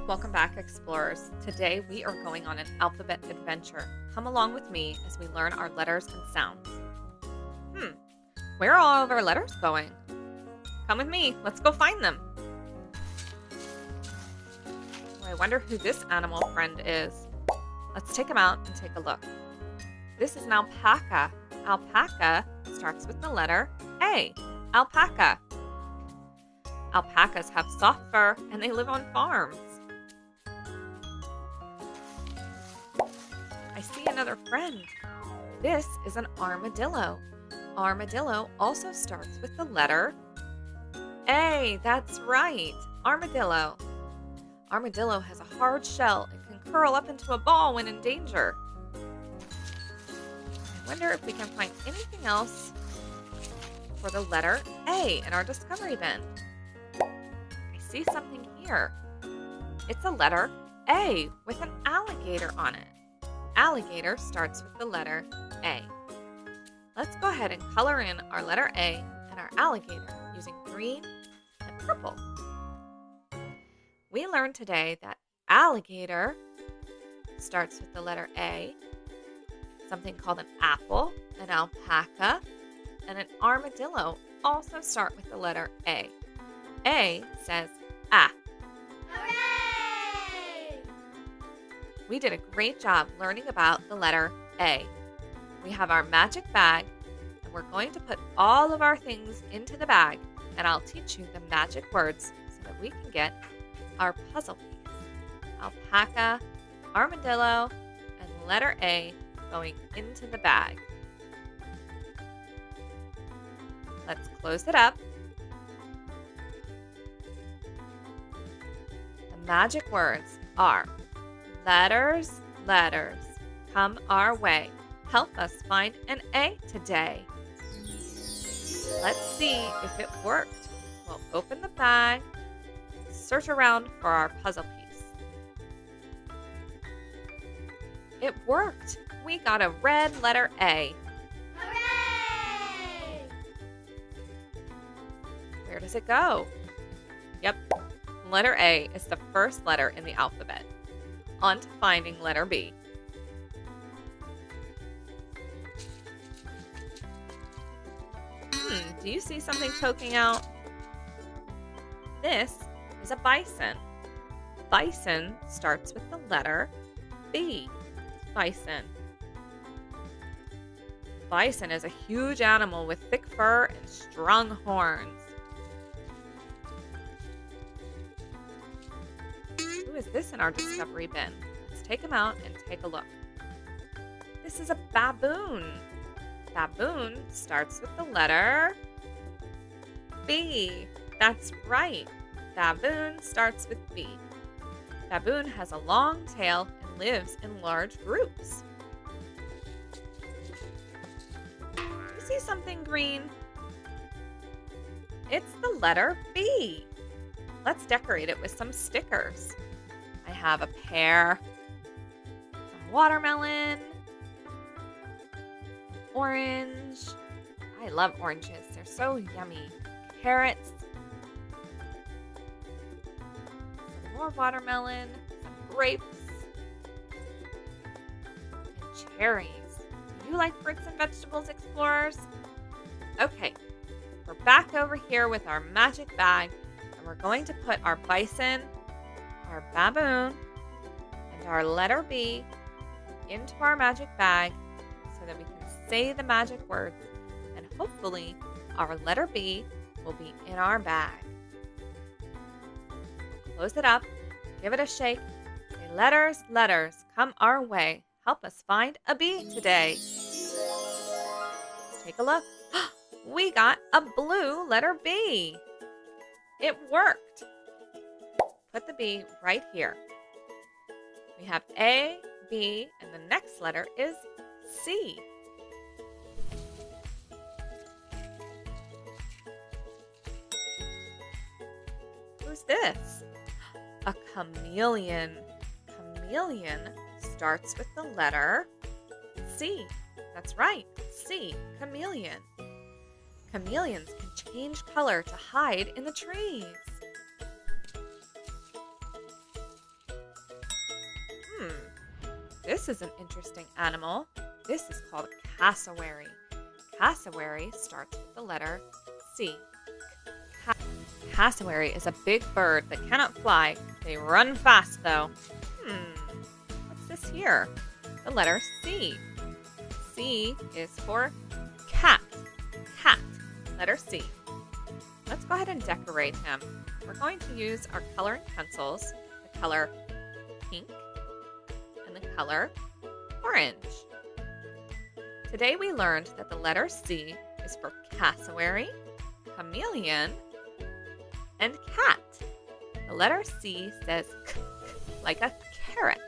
Welcome back, explorers. Today we are going on an alphabet adventure. Come along with me as we learn our letters and sounds. Where are all of our letters going? Come with me. Let's go find them. I wonder who this animal friend is. Let's take him out and take a look. This is an alpaca. Alpaca starts with the letter A. Alpaca. Alpacas have soft fur and they live on farms. I see another friend. This is an armadillo. Armadillo also starts with the letter A. That's right, armadillo. Armadillo has a hard shell and can curl up into a ball when in danger. I wonder if we can find anything else for the letter A in our discovery bin. I see something here. It's a letter A with an alligator on it. Alligator starts with the letter A. Let's go ahead and color in our letter A and our alligator using green and purple. We learned today that alligator starts with the letter A, something called an apple, an alpaca, and an armadillo also start with the letter A. A says ah. Hooray! We did a great job learning about the letter A. We have our magic bag, and we're going to put all of our things into the bag, and I'll teach you the magic words so that we can get our puzzle piece. Alpaca, armadillo, and letter A going into the bag. Let's close it up. The magic words are letters, letters, come our way. Help us find an A today. Let's see if it worked. We'll open the bag, search around for our puzzle piece. It worked. We got a red letter A. Hooray! Where does it go? Yep, letter A is the first letter in the alphabet. On to finding letter B. Do you see something poking out? This is a bison. Bison starts with the letter B. Bison. Bison is a huge animal with thick fur and strong horns. Who is this in our discovery bin? Let's take him out and take a look. This is a baboon. Baboon starts with the letter B. That's right. Baboon starts with B. Baboon has a long tail and lives in large groups. Do you see something green? It's the letter B. Let's decorate it with some stickers. I have a pear, some watermelon, orange. I love oranges. They're so yummy. Carrots. Some more watermelon. Some grapes. And cherries. Do you like fruits and vegetables, explorers? Okay. We're back over here with our magic bag. And we're going to put our bison, our baboon, and our letter B into our magic bag so that we can say the magic words, and hopefully our letter B will be in our bag. Close it up, give it a shake, say letters, letters, come our way. Help us find a B today. Let's take a look. We got a blue letter B. It worked. Put the B right here. We have A, B, and the next letter is C. Who's this? A chameleon. Chameleon starts with the letter C. That's right, C, chameleon. Chameleons can change color to hide in the trees. This is an interesting animal. This is called a cassowary. Cassowary starts with the letter C. Cassowary is a big bird that cannot fly. They run fast, though. What's this here? The letter C. C is for cat. Cat. Letter C. Let's go ahead and decorate him. We're going to use our coloring pencils, the color pink and the color orange. Today we learned that the letter C is for cassowary, chameleon, and cat. The letter C says k, like a carrot.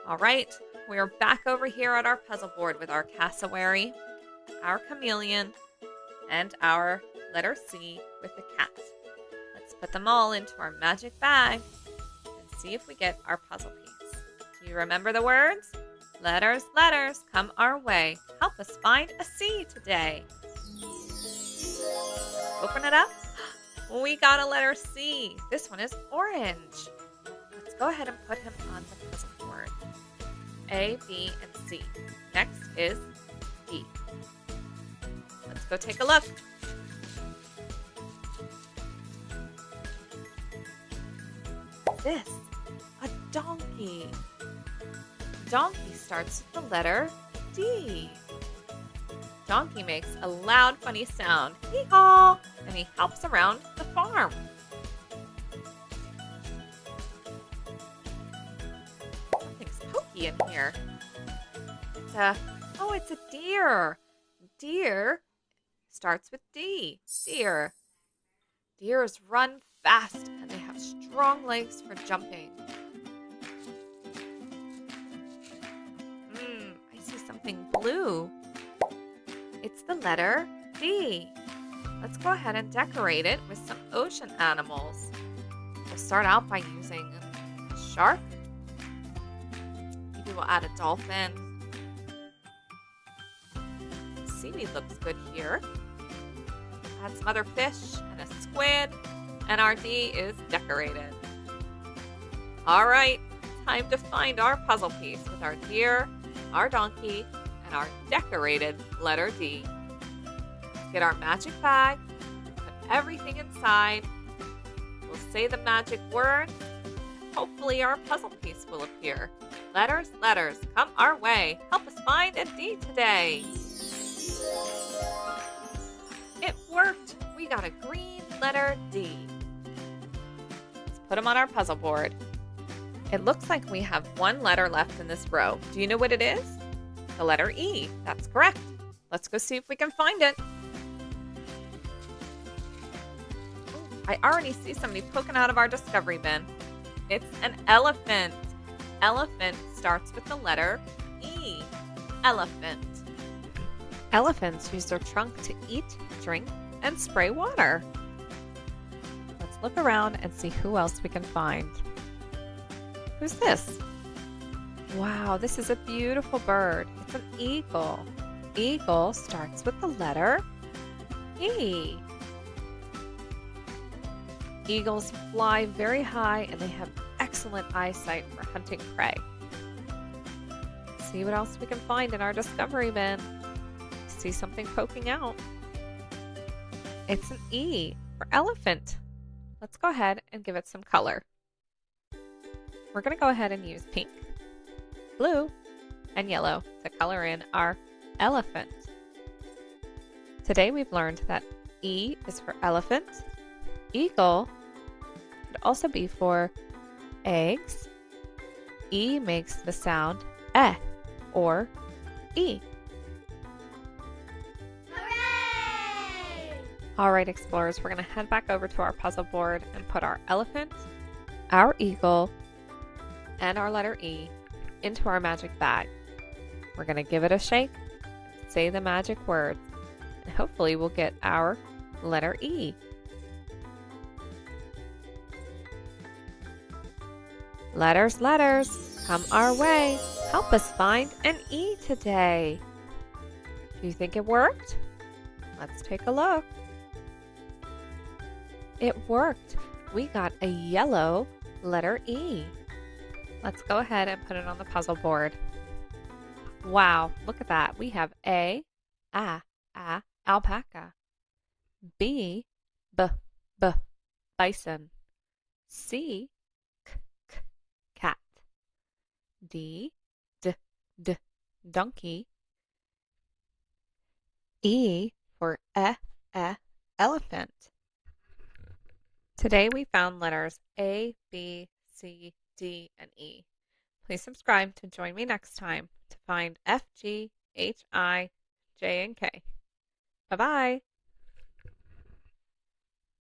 All right, we are back over here at our puzzle board with our cassowary, our chameleon, and our letter C with the cat. Let's put them all into our magic bag and see if we get our puzzle piece. Do you remember the words? Letters, letters, come our way. Help us find a C today. Open it up. We got a letter C. This one is orange. Let's go ahead and put him on the puzzle board. A, B, and C. Next is D. Let's go take a look. This, a donkey. Donkey starts with the letter D. Donkey makes a loud, funny sound, hee-haw, and he helps around the farm. Something's pokey in here. It's a deer. Deer starts with D. Deer. Deers run fast, and they have strong legs for jumping. I see something blue. It's the letter D. Let's go ahead and decorate it with some ocean animals. We'll start out by using a shark. Maybe we'll add a dolphin. Seaweed looks good here. Add some other fish and a squid, and our D is decorated. All right, time to find our puzzle piece with our deer, our donkey, and our decorated letter D. Let's get our magic bag, put everything inside. We'll say the magic word. Hopefully our puzzle piece will appear. Letters, letters, come our way. Help us find a D today. It worked. We got a green letter D. Let's put them on our puzzle board. It looks like we have one letter left in this row. Do you know what it is? The letter E. That's correct. Let's go see if we can find it. I already see somebody poking out of our discovery bin. It's an elephant. Elephant starts with the letter E. Elephant. Elephants use their trunk to eat, drink, and spray water. Let's look around and see who else we can find. Who's this? Wow, this is a beautiful bird. It's an eagle. Eagle starts with the letter E. Eagles fly very high and they have excellent eyesight for hunting prey. Let's see what else we can find in our discovery bin. See something poking out. It's an E for elephant. Let's go ahead and give it some color. We're going to go ahead and use pink, blue, and yellow to color in our elephant. Today we've learned that E is for elephant. Eagle could also be for eggs. E makes the sound eh or E. All right, explorers, we're going to head back over to our puzzle board and put our elephant, our eagle, and our letter E into our magic bag. We're going to give it a shake, say the magic words, and hopefully we'll get our letter E. Letters, letters, come our way. Help us find an E today. Do you think it worked? Let's take a look. It worked. We got a yellow Letter E. Let's go ahead and put it on the puzzle board. Wow, look at that. We have A, alpaca. B, bison. C, cat. D, donkey. E for elephant. Today we found letters A, B, C, D, and E. Please subscribe to join me next time to find F, G, H, I, J, and K. Bye-bye.